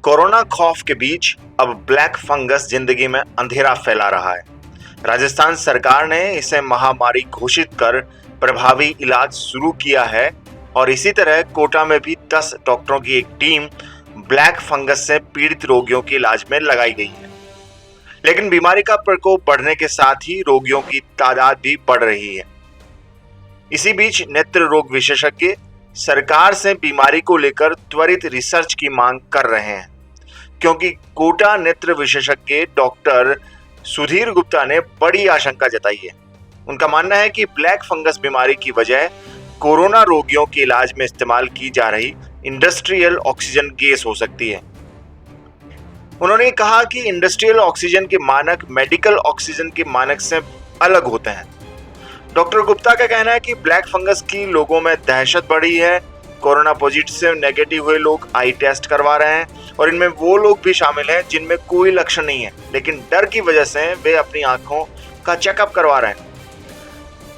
Corona खौफ के बीच अब ब्लैक फंगस जिंदगी में अंधेरा फैला रहा है। राजस्थान सरकार ने इसे महामारी घोषित कर प्रभावी इलाज शुरू किया है और इसी तरह कोटा में भी 10 डॉक्टरों की एक टीम ब्लैक फंगस से पीड़ित रोगियों के इलाज में लगाई गई है। लेकिन बीमारी का प्रकोप बढ़ने के साथ ही रोगियों की तादाद भी बढ़ रही है। इसी बीच नेत्र रोग विशेषज्ञ सरकार से बीमारी को लेकर त्वरित रिसर्च की मांग कर रहे हैं, क्योंकि कोटा नेत्र विशेषज्ञ डॉक्टर सुधीर गुप्ता ने बड़ी आशंका जताई है। उनका मानना है कि ब्लैक फंगस बीमारी की वजह कोरोना रोगियों के इलाज में इस्तेमाल की जा रही इंडस्ट्रियल ऑक्सीजन गैस हो सकती है। उन्होंने कहा कि इंडस्ट्रियल ऑक्सीजन के मानक मेडिकल ऑक्सीजन के मानक से अलग होते हैं। डॉक्टर गुप्ता का कहना है कि ब्लैक फंगस की लोगों में दहशत बढ़ी है। कोरोना पॉजिटिव नेगेटिव हुए लोग आई टेस्ट करवा रहे हैं और इनमें वो लोग भी शामिल हैं जिनमें कोई लक्षण नहीं है, लेकिन डर की वजह से वे अपनी आंखों का चेकअप करवा रहे हैं।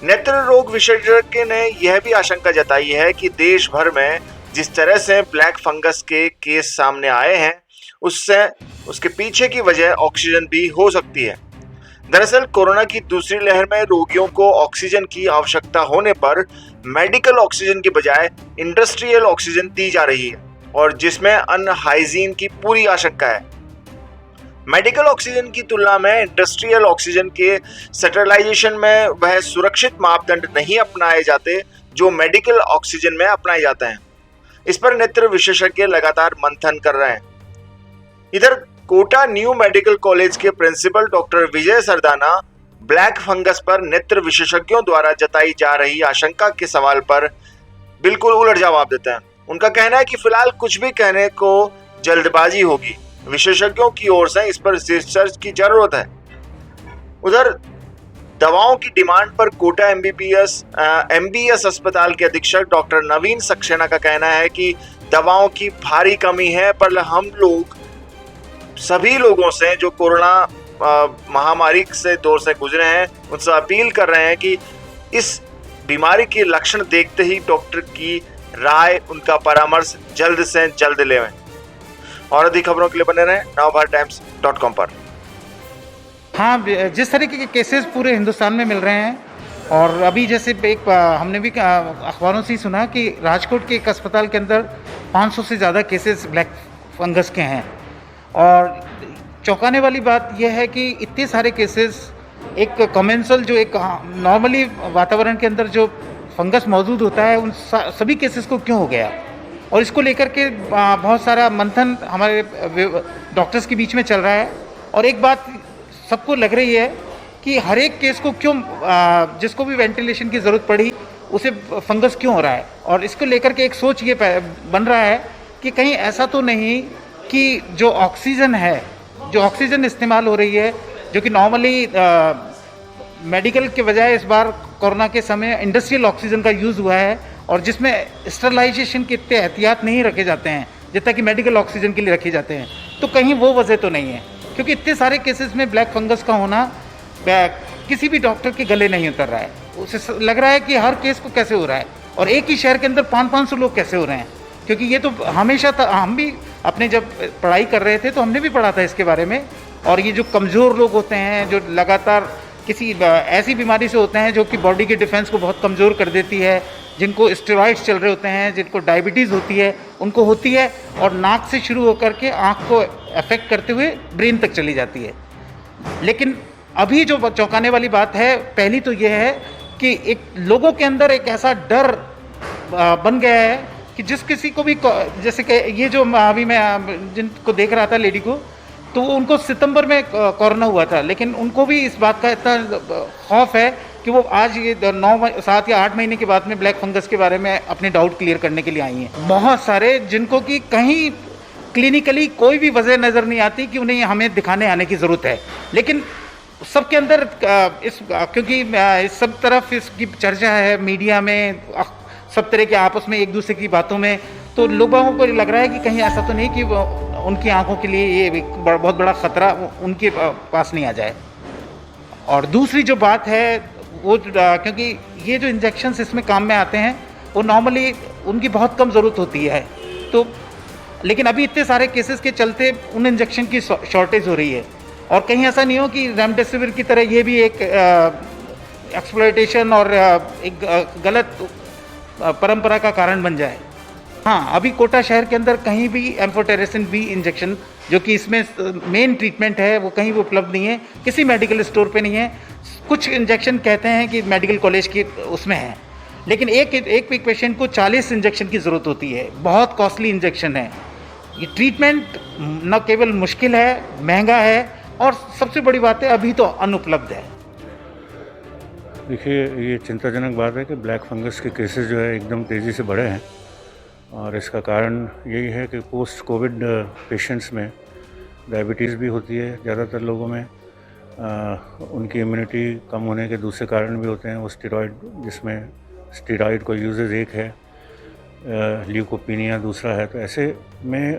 नेत्र रोग विशेषज्ञ ने यह भी आशंका जताई है कि देश भर में जिस तरह से ब्लैक फंगस के केस सामने आए हैं, उसके पीछे की वजह ऑक्सीजन भी हो सकती है। दरअसल कोरोना की दूसरी लहर में रोगियों को ऑक्सीजन की आवश्यकता होने पर मेडिकल ऑक्सीजन की बजाय इंडस्ट्रियल ऑक्सीजन दी जा रही है और जिसमें अनहाइजीन की पूरी आशंका है। मेडिकल ऑक्सीजन की तुलना में इंडस्ट्रियल ऑक्सीजन के स्टरलाइजेशन में वह सुरक्षित मापदंड नहीं अपनाए जाते जो मेडिकल ऑक्सीजन में अपनाए जाते हैं। इस पर नेत्र विशेषज्ञ लगातार मंथन कर रहे हैं। इधर कोटा न्यू मेडिकल कॉलेज के प्रिंसिपल डॉक्टर विजय सरदाना ब्लैक फंगस पर नेत्र विशेषज्ञों द्वारा जताई जा रही आशंका के सवाल पर बिल्कुल उलट जवाब देते हैं। उनका कहना है कि फिलहाल कुछ भी कहने को जल्दबाजी होगी। विशेषज्ञों की ओर से इस पर रिसर्च की जरूरत है। उधर दवाओं की डिमांड पर कोटा एमबीएस अस्पताल के अधीक्षक डॉक्टर नवीन सक्सेना का कहना है कि दवाओं की भारी कमी है, पर हम लोग सभी लोगों से जो कोरोना महामारी से दौर से गुजरे हैं उनसे अपील कर रहे हैं कि इस बीमारी के लक्षण देखते ही डॉक्टर की राय, उनका परामर्श जल्द से जल्द लें। और अधिक खबरों के लिए बने रहें navbharattimes.com पर। हाँ, जिस तरीके के केसेस पूरे हिंदुस्तान में मिल रहे हैं और अभी जैसे हमने भी अखबारों से ही सुना कि राजकोट के एक अस्पताल के अंदर 500 से ज़्यादा केसेस ब्लैक फंगस के हैं। और चौंकाने वाली बात यह है कि इतने सारे केसेस एक कमेंसल जो एक नॉर्मली वातावरण के अंदर जो फंगस मौजूद होता है उन सभी केसेस को क्यों हो गया, और इसको लेकर के बहुत सारा मंथन हमारे डॉक्टर्स के बीच में चल रहा है। और एक बात सबको लग रही है कि हर एक केस को क्यों जिसको भी वेंटिलेशन की ज़रूरत पड़ी उसे फंगस क्यों हो रहा है। और इसको लेकर के एक सोच ये बन रहा है कि कहीं ऐसा तो नहीं कि जो ऑक्सीजन है, जो ऑक्सीजन इस्तेमाल हो रही है, जो कि नॉर्मली मेडिकल के बजाय इस बार कोरोना के समय इंडस्ट्रियल ऑक्सीजन का यूज़ हुआ है और जिसमें स्टरलाइजेशन के इतने एहतियात नहीं रखे जाते हैं जितना कि मेडिकल ऑक्सीजन के लिए रखे जाते हैं, तो कहीं वो वजह तो नहीं है। क्योंकि इतने सारे केसेस में ब्लैक फंगस का होना किसी भी डॉक्टर के गले नहीं उतर रहा है। उसे लग रहा है कि हर केस को कैसे हो रहा है और एक ही शहर के अंदर 500-500 लोग कैसे हो रहे हैं। क्योंकि ये तो हमेशा हम भी अपने जब पढ़ाई कर रहे थे तो हमने भी पढ़ा था इसके बारे में। और ये जो कमज़ोर लोग होते हैं, जो लगातार किसी ऐसी बीमारी से होते हैं जो कि बॉडी के डिफेंस को बहुत कमज़ोर कर देती है, जिनको स्टेरॉइड्स चल रहे होते हैं, जिनको डायबिटीज़ होती है, उनको होती है और नाक से शुरू होकर के आँख को अफेक्ट करते हुए ब्रेन तक चली जाती है। लेकिन अभी जो चौंकाने वाली बात है, पहली तो ये है कि एक लोगों के अंदर एक ऐसा डर बन गया है कि जिस किसी को भी, जैसे कि ये जो अभी मैं जिनको देख रहा था लेडी को, तो उनको सितंबर में कोरोना हुआ था, लेकिन उनको भी इस बात का इतना खौफ है कि वो आज ये 7 या 8 महीने के बाद में ब्लैक फंगस के बारे में अपने डाउट क्लियर करने के लिए आई हैं। बहुत सारे जिनको कि कहीं क्लिनिकली कोई भी वजह नज़र नहीं आती कि उन्हें हमें दिखाने आने की ज़रूरत है, लेकिन सबके अंदर क्योंकि इस सब तरफ इसकी चर्चा है मीडिया में, सब तरह के आपस में एक दूसरे की बातों में, तो लोगों को लग रहा है कि कहीं ऐसा तो नहीं कि उनकी आंखों के लिए ये बहुत बड़ा ख़तरा उनके पास नहीं आ जाए। और दूसरी जो बात है वो, क्योंकि ये जो इंजेक्शन्स इसमें काम में आते हैं वो नॉर्मली उनकी बहुत कम ज़रूरत होती है, तो लेकिन अभी इतने सारे केसेस के चलते उन इंजेक्शन की शॉर्टेज हो रही है, और कहीं ऐसा नहीं हो कि रेमडेसिविर की तरह ये भी एक एक्सप्लॉयटेशन और एक गलत परंपरा का कारण बन जाए। हाँ, अभी कोटा शहर के अंदर कहीं भी एम्फोटेरेसिन बी इंजेक्शन, जो कि इसमें मेन ट्रीटमेंट है, वो कहीं भी उपलब्ध नहीं है, किसी मेडिकल स्टोर पे नहीं है। कुछ इंजेक्शन कहते हैं कि मेडिकल कॉलेज की उसमें है, लेकिन एक पेशेंट को 40 इंजेक्शन की ज़रूरत होती है। बहुत कॉस्टली इंजेक्शन है। ये ट्रीटमेंट न केवल मुश्किल है, महंगा है, और सबसे बड़ी बात है अभी तो अनुपलब्ध है। देखिए, ये चिंताजनक बात है कि ब्लैक फंगस के केसेस जो है एकदम तेज़ी से बढ़े हैं, और इसका कारण यही है कि पोस्ट कोविड पेशेंट्स में डायबिटीज़ भी होती है ज़्यादातर लोगों में। उनकी इम्यूनिटी कम होने के दूसरे कारण भी होते हैं, वो स्टेरॉइड, जिसमें स्टेरॉइड का यूजेज एक है, ल्यूकोपीनिया दूसरा है। तो ऐसे में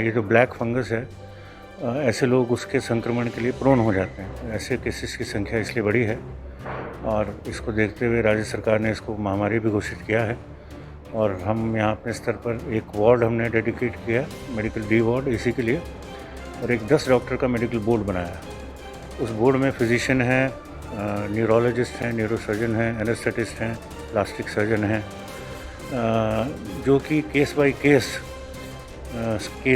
ये जो ब्लैक फंगस है, ऐसे लोग उसके संक्रमण के लिए प्रोन हो जाते हैं। ऐसे केसेस की संख्या इसलिए बढ़ी है, और इसको देखते हुए राज्य सरकार ने इसको महामारी भी घोषित किया है। और हम यहाँ अपने स्तर पर एक वार्ड हमने डेडिकेट किया, मेडिकल डी वार्ड, इसी के लिए, और एक 10 डॉक्टर का मेडिकल बोर्ड बनाया। उस बोर्ड में फिजिशियन हैं, न्यूरोलॉजिस्ट हैं, न्यूरोसर्जन हैं, एनेस्थेटिस्ट हैं, प्लास्टिक सर्जन हैं, जो कि केस बाय केस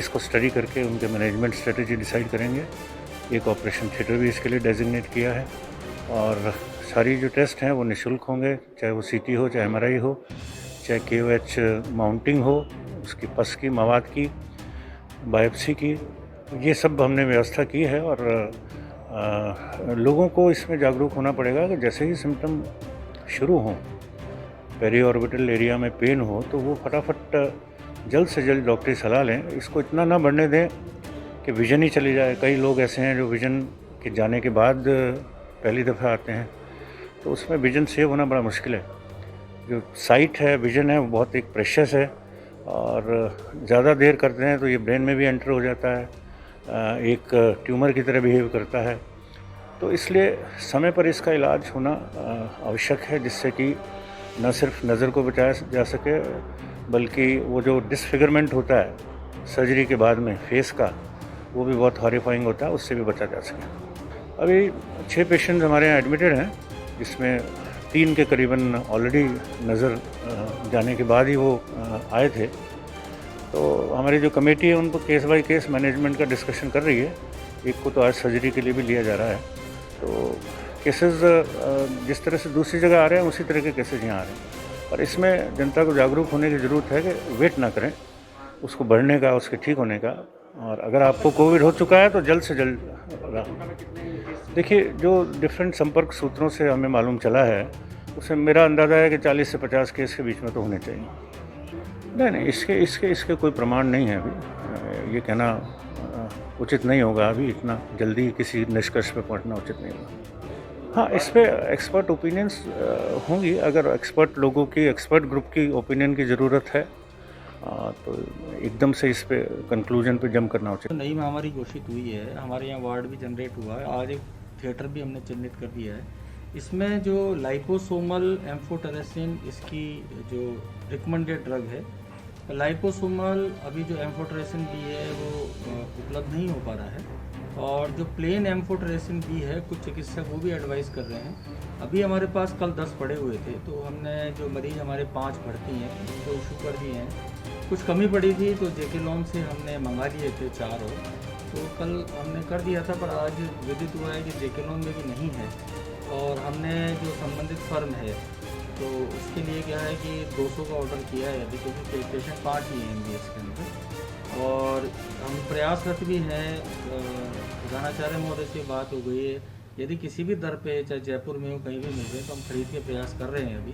को स्टडी करके उनके मैनेजमेंट स्ट्रेटजी डिसाइड करेंगे। एक ऑपरेशन थिएटर भी इसके लिए डेजिग्नेट किया है, और सारी जो टेस्ट हैं वो निःशुल्क होंगे, चाहे वो सीटी हो, चाहे एमआरआई हो, चाहे KOH माउंटिंग हो, उसकी पस की, मवाद की, बायोप्सी की, ये सब हमने व्यवस्था की है। और लोगों को इसमें जागरूक होना पड़ेगा कि जैसे ही सिम्टम शुरू हों, पेरी ऑर्बिटल एरिया में पेन हो, तो वो फटाफट जल्द से जल्द डॉक्टरी सलाह लें। इसको इतना ना बढ़ने दें कि विजन ही चली जाए। कई लोग ऐसे हैं जो विजन के जाने के बाद पहली दफ़ा आते हैं, तो उसमें विजन सेव होना बड़ा मुश्किल है। जो साइट है, विजन है, वो बहुत एक प्रेशियस है, और ज़्यादा देर करते हैं तो ये ब्रेन में भी एंटर हो जाता है, एक ट्यूमर की तरह बिहेव करता है। तो इसलिए समय पर इसका इलाज होना आवश्यक है, जिससे कि न सिर्फ नज़र को बचाया जा सके, बल्कि वो जो डिसफिगरमेंट होता है सर्जरी के बाद में फेस का, वो भी बहुत हॉरिफाइंग होता है, उससे भी बचा जा सके। अभी 6 पेशेंट हमारे यहाँ एडमिटेड हैं, जिसमें 3 के करीबन ऑलरेडी नज़र जाने के बाद ही वो आए थे। तो हमारी जो कमेटी है उनको केस बाय केस मैनेजमेंट का डिस्कशन कर रही है। एक को तो आज सर्जरी के लिए भी लिया जा रहा है। तो केसेस जिस तरह से दूसरी जगह आ रहे हैं, उसी तरह के केसेस यहाँ आ रहे हैं, और इसमें जनता को जागरूक होने की ज़रूरत है कि वेट ना करें उसको बढ़ने का, उसके ठीक होने का। और अगर आपको कोविड हो चुका है तो जल्द से जल्द देखिए, जो डिफरेंट संपर्क सूत्रों से हमें मालूम चला है, उससे मेरा अंदाज़ा है कि 40 से 50 केस के बीच में तो होने चाहिए। नहीं, इसके कोई प्रमाण नहीं है अभी। ये कहना उचित नहीं होगा, अभी इतना जल्दी किसी निष्कर्ष पे पहुंचना उचित नहीं होगा। हाँ, इस पे एक्सपर्ट ओपिनियंस होंगी। अगर एक्सपर्ट ग्रुप की ओपिनियन की ज़रूरत है, तो एकदम से इस पे कंक्लूजन पे जंप करना उचित। नई महामारी घोषित हुई है, हमारे यहाँ वार्ड भी जनरेट हुआ है, आज एक थिएटर भी हमने चिन्हित कर दिया है। इसमें जो लाइपोसोमल एम्फोटेरेसिन, इसकी जो रिकमेंडेड ड्रग है, लाइपोसोमल अभी जो एम्फोटेरेसिन बी है वो उपलब्ध नहीं हो पा रहा है, और जो प्लेन एम्फोटेरेसिन बी है, कुछ चिकित्सक वो भी एडवाइस कर रहे हैं। अभी हमारे पास कल 10 पड़े हुए थे, तो हमने जो मरीज हमारे 5 भर्ती हैं उनको इशू कर दिए हैं। कुछ कमी पड़ी थी तो जेके लॉन से हमने मंगा लिए थे 4 और, तो कल हमने कर दिया था, पर आज विदित हुआ है कि जेके लॉन में भी नहीं है। और हमने जो संबंधित फर्म है तो उसके लिए क्या है कि 200 का ऑर्डर किया है अभी, क्योंकि पेशेंट 5 ही हैं MBS के अंदर। और हम प्रयासरत भी हैं, प्रधानाचार्य महोदय से बात हो गई है, यदि किसी भी दर पे, चाहे जयपुर में हो, कहीं भी मिल रहे, तो हम खरीद के प्रयास कर रहे हैं अभी।